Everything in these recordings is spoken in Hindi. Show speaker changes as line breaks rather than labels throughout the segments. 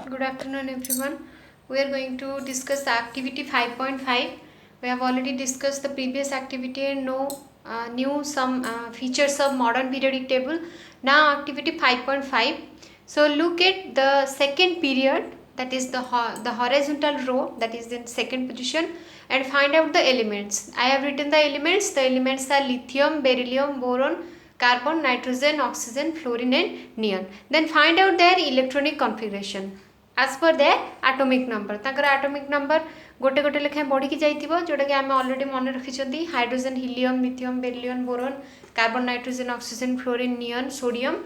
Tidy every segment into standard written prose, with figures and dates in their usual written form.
Good afternoon, everyone. We are going to discuss activity 5.5. We have already discussed the previous activity and know knew some features of modern periodic table. Now, activity 5.5. So, look at the second period, that is the horizontal row, that is in second position, and find out the elements. I have written the elements. The elements are lithium, beryllium, boron, carbon, nitrogen, oxygen, fluorine and neon. Then find out their electronic configuration as per their atomic number. Takar atomic number गोटे गोटे लेखाएं बढ़ी की जाइथिबो जोटा कि आमे ऑलरेडी मन रखिछंती hydrogen, helium, lithium, beryllium, boron, carbon, nitrogen, oxygen, fluorine, neon, sodium.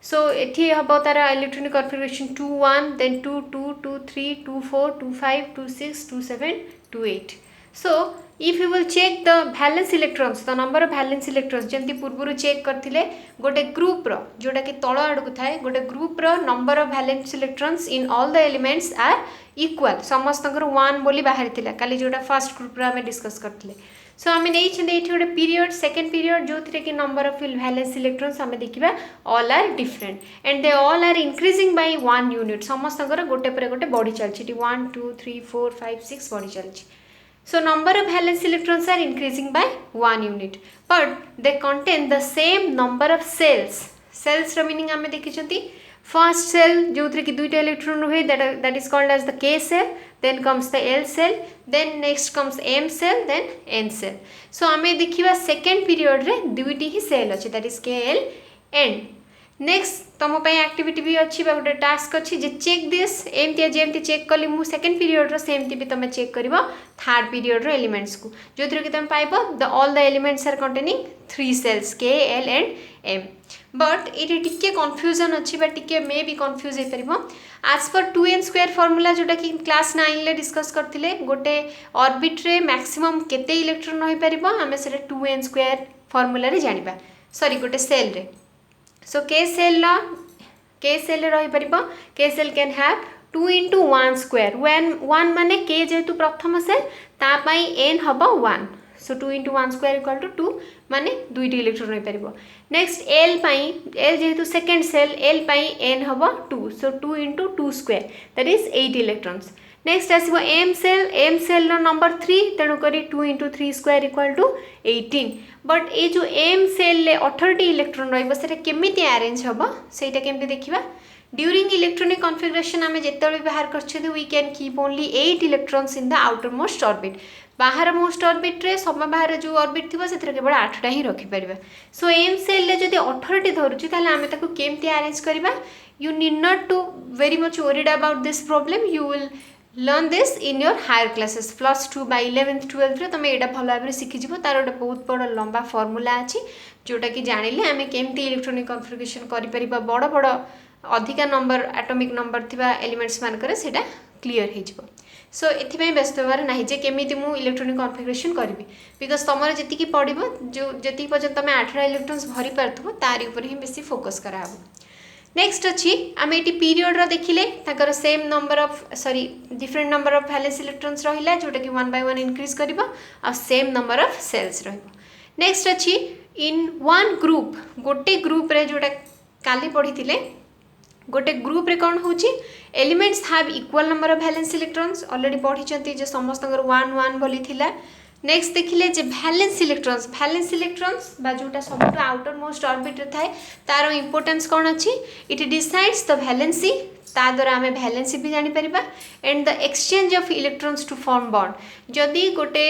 So एठी हबो तार electronic configuration 2 1 then 2 2 2 3 2 4 2 5 2 6 2 7 2 8. So if you will check the valence electrons, the number of valence electrons जेमती पूर्व चेक करथिले गोटे ग्रुप रो जोटा कि तळ आडकु थाए गोटे ग्रुप रो number of valence electrons in all the elements are equal. समस्तकर 1 बोली बाहर थिला काली जोटा फर्स्ट ग्रुप रो हमें डिस्कस करथिले. सो आमे नै छन्दे एठी गोटे पीरियड सेकंड पीरियड जो थिरे कि नंबर ऑफ valence electrons हमें देखिबा all are different and they all are increasing by 1 unit. समस्तकर गोटे पर गोटे बढ़ी चलछि 1 2 3 4 5 6 बढ़ी चलछि. So number of valence electrons are increasing by 1 unit, but they contain the same number of cells. Cells ro meaning आमे देखिछंती first cell जो थरे कि दुईटा इलेक्ट्रॉन रहे that is called as the K cell, then comes the L cell, then next comes M cell, then N cell. So आमे देखिबा second period रे दुईटी ही cell अछि that is K L N. Next तुम एक्टिविटी भी अच्छी गोटे टास्क अच्छी जे चेक दिस एमती जेमती चेक कली मु सेकेंड पीरियड सेमती भी तुम चेक कर थर्ड पीरियड एलिमेंट्स को जो थी कि तुम पाइब the all the elements are containing 3 shells K L and M. But ये टिके कन्फ्यूजन अच्छी टिके मे भी कन्फ्यूज हो पार आज पर 2n स्क्वायर फॉर्मूला जोटा कि क्लास 9 ले डिस्कस करथिले गोटे ऑर्बिट रे मैक्सिमम केते इलेक्ट्रॉन रही पारिबो हमें से 2n स्क्वायर फॉर्मूला रे जानिबा सॉरी गोटे सेल रे. So K cell रही परिबो K cell can have 2 into 1 square when 1 माने K जेतु प्रथम सेल ता पई n हबो 1. So 2 into 1 square equal to 2 माने दुईटी इलेक्ट्रॉन रही परिबो. नेक्स्ट L पई L जेतु सेकंड सेल L पई n हबो 2. So 2 into 2 square that is 8 electrons. Next आसीबो M cell नो नंबर 3 तेणु करी 2 into 3 square equal to 18. But ये जो M cell ले 18 इलेक्ट्रॉन रहिबो सेटा केमिति अरेंज हबो सेटा केमिति देखिबा. ड्यूरिंग इलेक्ट्रॉनिक कॉन्फ़िगरेशन आमे जेतेबे बाहर करछथि we can keep only 8 electrons in the outermost orbit. बाहर मोस्ट ऑर्बिट रे सब बाहर जो ऑर्बिट थिबो सेतरे केवल 8टा ही रखि परिबा. सो M cell ले जदि 18 टी धरुछि ताले आमे ताको केमिति अरेंज करिबा. You need not to very much worried about this problem. You will learn this in your higher classes plus 2 by 11th 12th रे तुम एटा भल भाबरे सिखि जिवो. तार गोटे बहुत बड़ लंबा फॉर्मूला अछि जोटा कि जानिले आमे केमती इलेक्ट्रॉनिक कॉन्फ़िगरेशन करि परिबा बड़ बड़ अधिका नंबर एटॉमिक नंबर थिबा एलिमेंट्स मान करे सेटा क्लियर हे जिवो. सो एथिबे व्यस्त होबार नाही जे केमिति मु इलेक्ट्रॉनिक कॉन्फ़िगरेशन करबी बिकॉज़ तमर जति की पडिबो जो जति पर्यंत तमे 8टा इलेक्ट्रॉन्स भरि पारथबो तारि ऊपर ही बेसी फोकस कराबो. नेक्स्ट अच्छी आम ये पीरियड रो देखिले ताकर same number of sorry different number of valence electrons रहिला जोटा कि 1 by 1 इंक्रीज करिबो आ सेम नंबर ऑफ सेल्स रहिबो. नेक्स्ट अच्छी इन वन ग्रुप गोटे ग्रुप रे जोटा काली पढ़िथिले गोटे ग्रुप रे कोन होची elements have equal number of valence electrons already पढ़िचंती जे समस्तकर 1 1 बोली थिला. नेक्स्ट देखिले जे वैलेंस इलेक्ट्रॉन्स बा जोटा सबटु आउटर मोस्ट ऑर्बिट रे थाए तारो इंपोर्टेंस कोन अछि इट डिसाइड्स द वैलेंसी ता द्वारा हमें वैलेंसी भी जानि परिबा and the exchange of electrons to form bond. जदि गोटे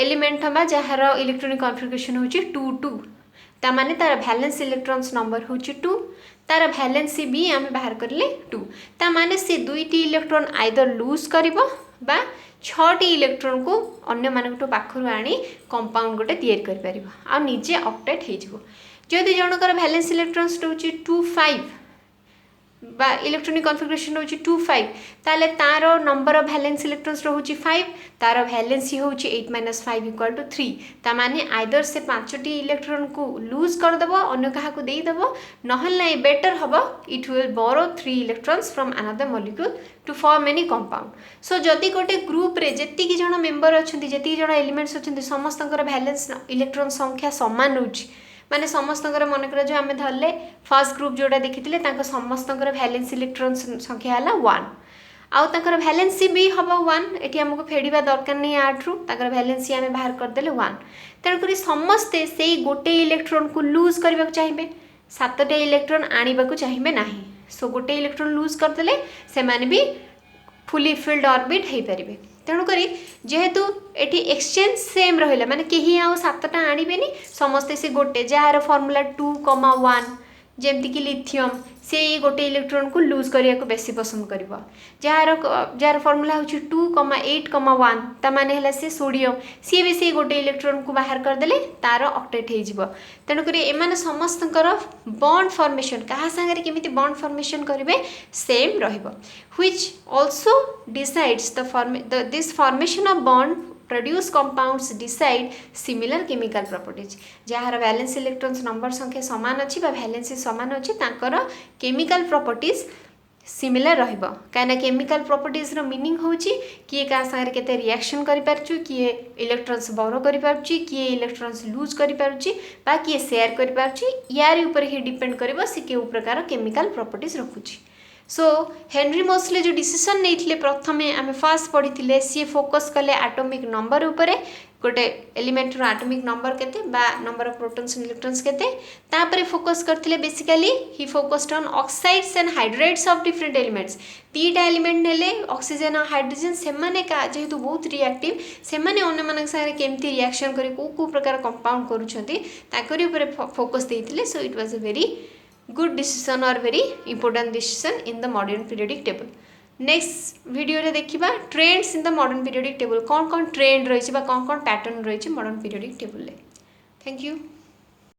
एलिमेंट हमा जहार इलेक्ट्रॉनिक कॉन्फ़िगरेशन होची 2 2 ता माने तार वैलेंस इलेक्ट्रॉन्स नंबर होची 2 तार वैलेंसी भी हमें बाहर करले 2 ता माने से दुईटी इलेक्ट्रॉन आइदर लूज करिवो बा 6टी इलेक्ट्रॉन को अन्य मानकटो पाखरु आनी कंपाउंड गोटे तैयार कर परिबो आ निजे ऑक्टेट हे जिवो. जदि जनकर वैलेंस इलेक्ट्रॉन्स होची 2 5 बा इलेक्ट्रॉनिक कॉन्फ़िगरेशन होची 2 5 ताले तारो नंबर ऑफ वैलेंस इलेक्ट्रॉन्स होची 5 तारो वैलेंसी होची 8 - 5 = 3 ता माने आइदर से 5टी इलेक्ट्रॉन को लूज कर दबो अन्य कहा को देई दबो नहल नै बेटर हबो it will borrow 3 electrons from another molecule to form any compound. So जदि गोटे ग्रुप रे जेति जण मेंबर अछंती जेति जण एलिमेंट्स अछंती समस्तकर वैलेंस इलेक्ट्रॉन संख्या समान होची माने समस्तंकर मनकर जो आम धरले फर्स्ट ग्रुप जोड़ा देखी समस्तंकर वैलेंसी इलेक्ट्रॉन संख्या है 1 आउ तकर वैलेंसी भी हम 1 एटी हमको फेड़ा दरकार नहीं 8 रु तकर वैलेंसी आम बाहर करदे 1 तेणुक समस्ते से गोटे इलेक्ट्रॉन को लूज करने चाहिए 7टे इलेक्ट्रॉन आने को चाहिए ना सो गोटे इलेक्ट्रॉन लूज करदे से माने भी फुली फिल्ड ऑर्बिट हो पारे तेणुक जेहेतु एटी एक्सचेंज सेम रहा माने कहीं आउ 7टा आणबेनी समस्ते से गोटे जार फॉर्मूला 2,1 जेमती कि लिथियम से गोटे इलेक्ट्रॉन को लूज करने को बेसी पसंद कर जार फॉर्मूला हूँ 2,8,1 ताने है से सोडियम सी भी से गोटे इलेक्ट्रॉन को बाहर करदे तार ऑक्टेट हो तेणुक एम समस्त बॉन्ड फॉर्मेशन क्या सागर केमी बॉन्ड फॉर्मेशन करेंगे same which also decides this formation of bond produce compounds decide similar chemical properties jar valence electrons number संख्या सामान अच्छी वैलेंसी सामान अच्छी तांकर केमिकल प्रॉपर्टीज सिमिलर रहिबो काना केमिकल प्रॉपर्टीज रो मीनिंग होची किए का सागर केते रिएक्शन करि पारछु किए इलेक्ट्रॉन्स बोरो करि पारछु किए इलेक्ट्रॉन्स लूज करि पारछु बा किए शेयर करि पारछु यार ऊपर ही डिपेंड करबो से के प्रकार केमिकल प्रॉपर्टीज रखुची सो हेनरी मोसले जो डिसीजन नहीं प्रथमे आम फास्ट पढ़ी सी फोकस कले एटॉमिक नंबर उपरे गोटे एलिमेंट एटॉमिक नंबर केते बा number of protons and electrons केते तापरे फोकस करथिले basically he focused on oxides and hydrates of different elements 3टा एलिमेंट नेले ऑक्सीजन और हाइड्रोजन से माने का जेहेतु बहुत रिएक्टिव से माने अन्य मानक सारे केमती रिएक्शन करी को प्रकार कंपाउंड करूछंती ताकरी ऊपर फोकस देइथिले so it was a very good decision or very important decision in the modern periodic table. Next video रे देखिबा trends in the modern periodic table कौन कौन trend रही कौन कौन pattern रही modern periodic table ले. Thank you.